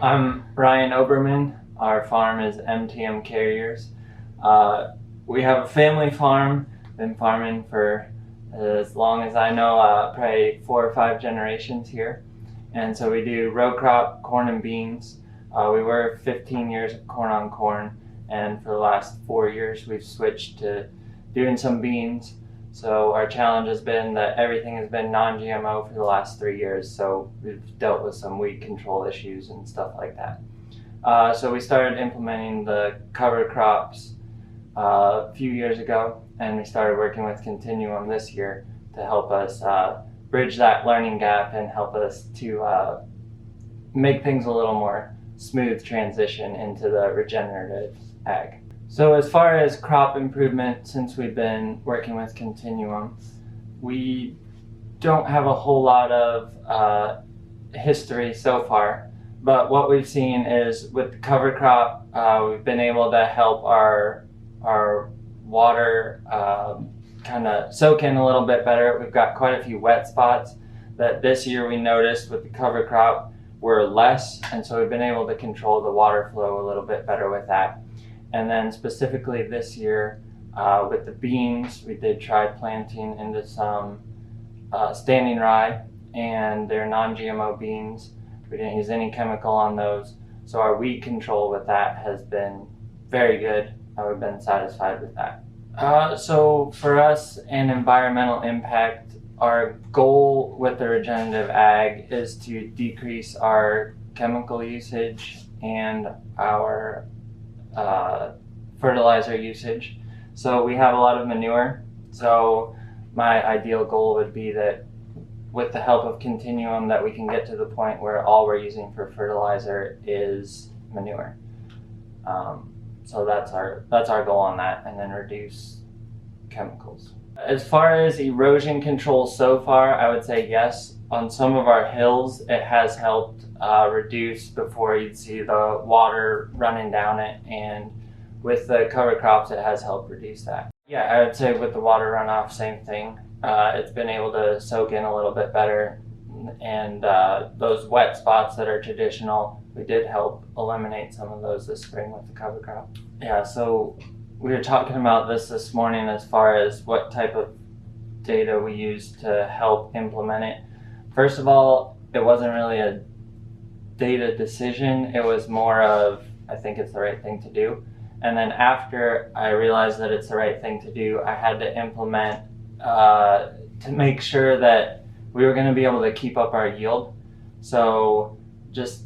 I'm Ryan Oberman. Our farm is MTM Carriers. We have a family farm, been farming for as long as I know, probably 4 or 5 generations here. And so we do row crop, corn and beans. We were 15 years of corn on corn, and for the last 4 years we've switched to doing some beans. So our challenge has been that everything has been non-GMO for the last 3 years, so we've dealt with some weed control issues and stuff like that. So we started implementing the cover crops a few years ago, and we started working with Continuum this year to help us bridge that learning gap and help us to make things a little more smooth transition into the regenerative ag. So as far as crop improvement, since we've been working with Continuum, we don't have a whole lot of history so far, but what we've seen is with the cover crop, we've been able to help our water kind of soak in a little bit better. We've got quite a few wet spots that this year we noticed with the cover crop were less, and so we've been able to control the water flow a little bit better with that. And then specifically this year with the beans, we did try planting into some standing rye, and they're non-GMO beans. We didn't use any chemical on those, so our weed control with that has been very good. We've been satisfied with that. So for us, an environmental impact, our goal with the regenerative ag is to decrease our chemical usage and our fertilizer usage. So we have a lot of manure. So my ideal goal would be that with the help of Continuum that we can get to the point where all we're using for fertilizer is manure. So that's our goal on that, and then reduce chemicals. As far as erosion control so far, I would say yes. On some of our hills, it has helped reduce before you'd see the water running down it, and with the cover crops, it has helped reduce that. Yeah, I would say with the water runoff, same thing. It's been able to soak in a little bit better, and those wet spots that are traditional, we did help eliminate some of those this spring with the cover crop. Yeah, so we were talking about this morning as far as what type of data we use to help implement it. First of all, it wasn't really a data decision. It was more of, I think it's the right thing to do. And then after I realized that it's the right thing to do, I had to implement to make sure that we were going to be able to keep up our yield. So just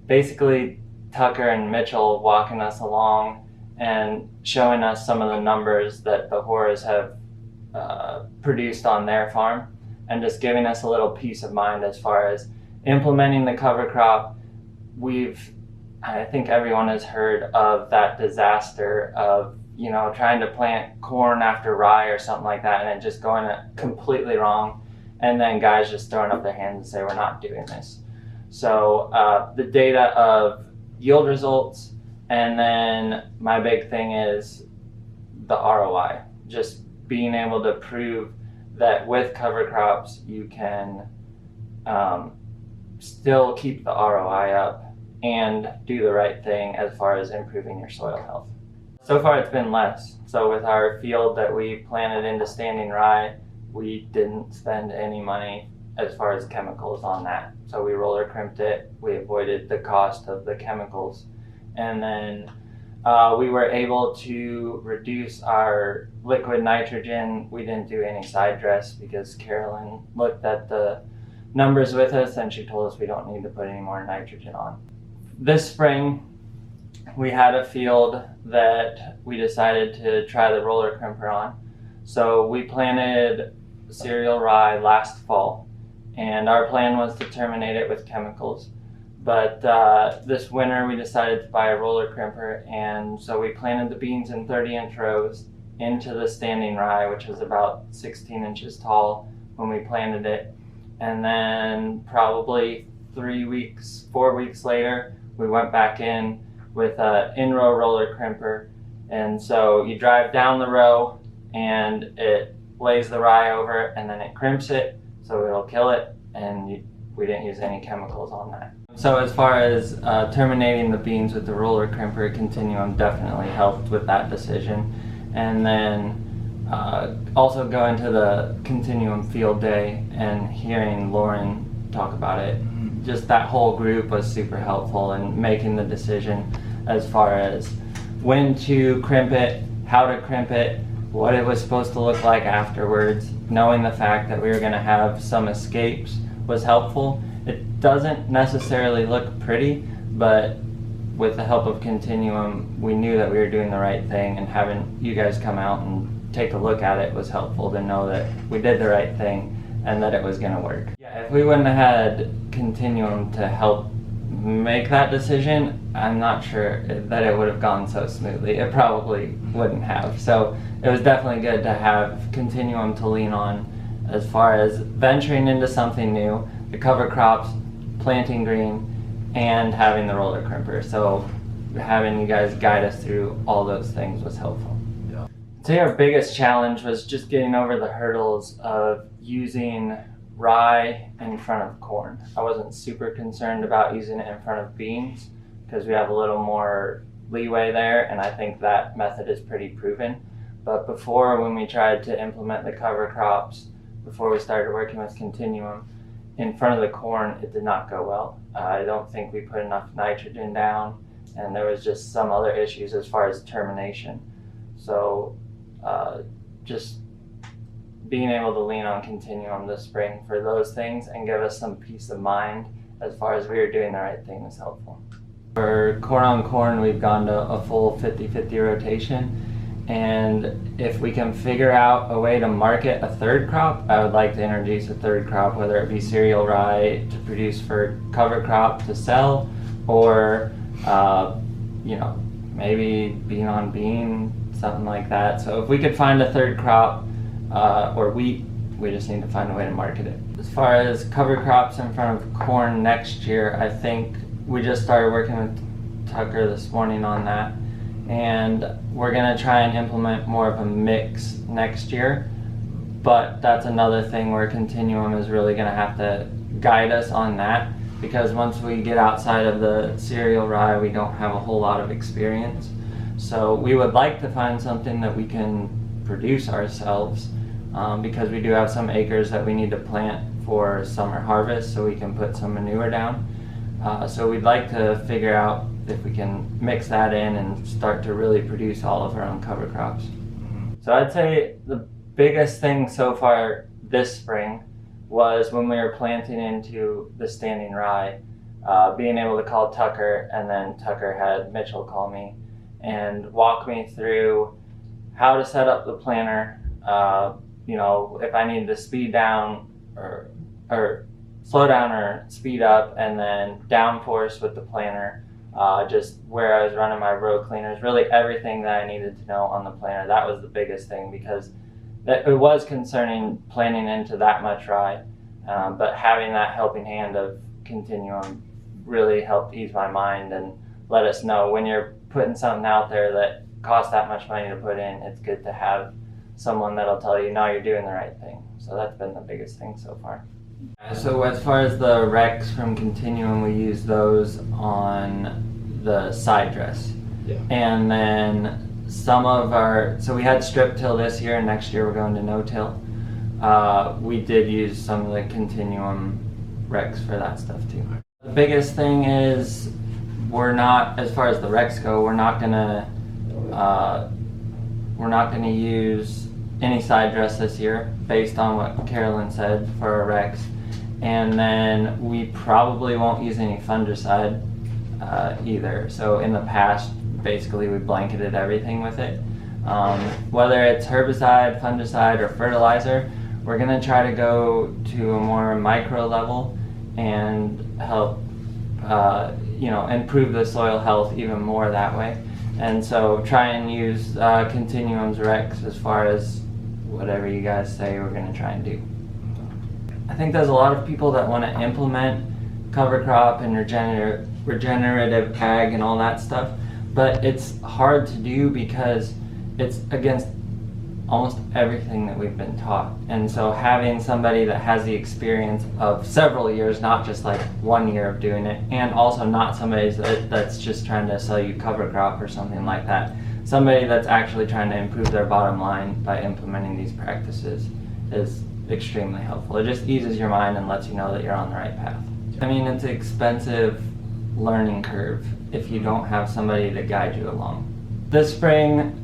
basically Tucker and Mitchell walking us along and showing us some of the numbers that the Horas have produced on their farm, and just giving us a little peace of mind as far as implementing the cover crop. I think everyone has heard of that disaster of, trying to plant corn after rye or something like that, and it just going completely wrong, and then guys just throwing up their hands and say, we're not doing this. So the data of yield results, and then my big thing is the ROI, just being able to prove that with cover crops you can still keep the ROI up and do the right thing as far as improving your soil health. So far it's been less. So with our field that we planted into standing rye, we didn't spend any money as far as chemicals on that. So we roller crimped it, we avoided the cost of the chemicals, and then we were able to reduce our liquid nitrogen. We didn't do any side dress because Carolyn looked at the numbers with us and she told us we don't need to put any more nitrogen on. This spring, we had a field that we decided to try the roller crimper on. So we planted cereal rye last fall, and our plan was to terminate it with chemicals. But this winter we decided to buy a roller crimper, and so we planted the beans in 30-inch rows into the standing rye, which was about 16 inches tall when we planted it. And then probably 4 weeks later, we went back in with an in-row roller crimper. And so you drive down the row and it lays the rye over it, and then it crimps it, so it'll kill it, and we didn't use any chemicals on that. So as far as terminating the beans with the roller crimper, Continuum definitely helped with that decision. And then also going to the Continuum field day and hearing Lauren talk about it, just that whole group was super helpful in making the decision as far as when to crimp it, how to crimp it, what it was supposed to look like afterwards. Knowing the fact that we were going to have some escapes was helpful. It doesn't necessarily look pretty, but with the help of Continuum, we knew that we were doing the right thing, and having you guys come out and take a look at it was helpful to know that we did the right thing and that it was going to work. Yeah, if we wouldn't have had Continuum to help make that decision, I'm not sure that it would have gone so smoothly. It probably wouldn't have. So it was definitely good to have Continuum to lean on as far as venturing into something new, the cover crops, planting green, and having the roller crimper. So having you guys guide us through all those things was helpful. Yeah. I'd say our biggest challenge was just getting over the hurdles of using rye in front of corn. I wasn't super concerned about using it in front of beans because we have a little more leeway there, and I think that method is pretty proven. But before, when we tried to implement the cover crops, before we started working with Continuum, in front of the corn, it did not go well. I don't think we put enough nitrogen down, and there was just some other issues as far as termination. So just being able to lean on Continuum this spring for those things and give us some peace of mind as far as we were doing the right thing was helpful. For corn on corn, we've gone to a full 50-50 rotation. And if we can figure out a way to market a third crop, I would like to introduce a third crop, whether it be cereal rye to produce for cover crop to sell, or maybe bean on bean, something like that. So if we could find a third crop, or wheat, we just need to find a way to market it. As far as cover crops in front of corn next year, I think we just started working with Tucker this morning on that. And we're gonna try and implement more of a mix next year, but that's another thing where Continuum is really gonna have to guide us on that, because once we get outside of the cereal rye, we don't have a whole lot of experience. So we would like to find something that we can produce ourselves, because we do have some acres that we need to plant for summer harvest so we can put some manure down. So we'd like to figure out if we can mix that in and start to really produce all of our own cover crops. So I'd say the biggest thing so far this spring was when we were planting into the standing rye, being able to call Tucker, and then Tucker had Mitchell call me and walk me through how to set up the planter, if I need to speed down or slow down or speed up, and then downforce with the planter. Just where I was running my row cleaners, really everything that I needed to know on the planter. That was the biggest thing, because it was concerning planting into that much rye, but having that helping hand of Continuum really helped ease my mind and let us know when you're putting something out there that costs that much money to put in, it's good to have someone that'll tell you, no, you're doing the right thing. So that's been the biggest thing so far. So as far as the Rex from Continuum, we use those on the side dress. Yeah. And then so we had strip till this year, and next year we're going to no-till. We did use some of the Continuum Rex for that stuff too. The biggest thing is as far as the Rex go, we're not gonna use any side dress this year based on what Carolyn said for our Rex. And then we probably won't use any fungicide either. So in the past, basically we blanketed everything with it. Whether it's herbicide, fungicide, or fertilizer, we're gonna try to go to a more micro level and help improve the soil health even more that way. And so try and use Continuum's Rex as far as whatever you guys say we're gonna try and do. I think there's a lot of people that want to implement cover crop and regenerative ag and all that stuff, but it's hard to do because it's against almost everything that we've been taught. And so having somebody that has the experience of several years, not just like 1 year of doing it, and also not somebody that's just trying to sell you cover crop or something like that. Somebody that's actually trying to improve their bottom line by implementing these practices is extremely helpful. It just eases your mind and lets you know that you're on the right path. I mean, it's an expensive learning curve if you don't have somebody to guide you along. This spring,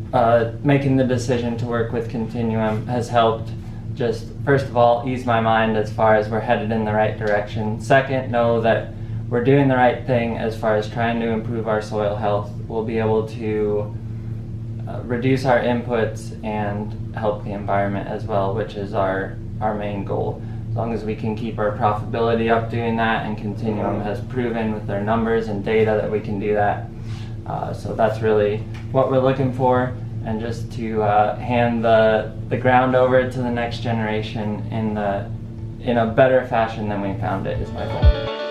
making the decision to work with Continuum has helped just, first of all, ease my mind as far as we're headed in the right direction. Second, know that we're doing the right thing as far as trying to improve our soil health. We'll be able to reduce our inputs and help the environment as well, which is our main goal. As long as we can keep our profitability up doing that, and Continuum has proven with their numbers and data that we can do that. So that's really what we're looking for, and just to hand the ground over to the next generation in a better fashion than we found it is my goal.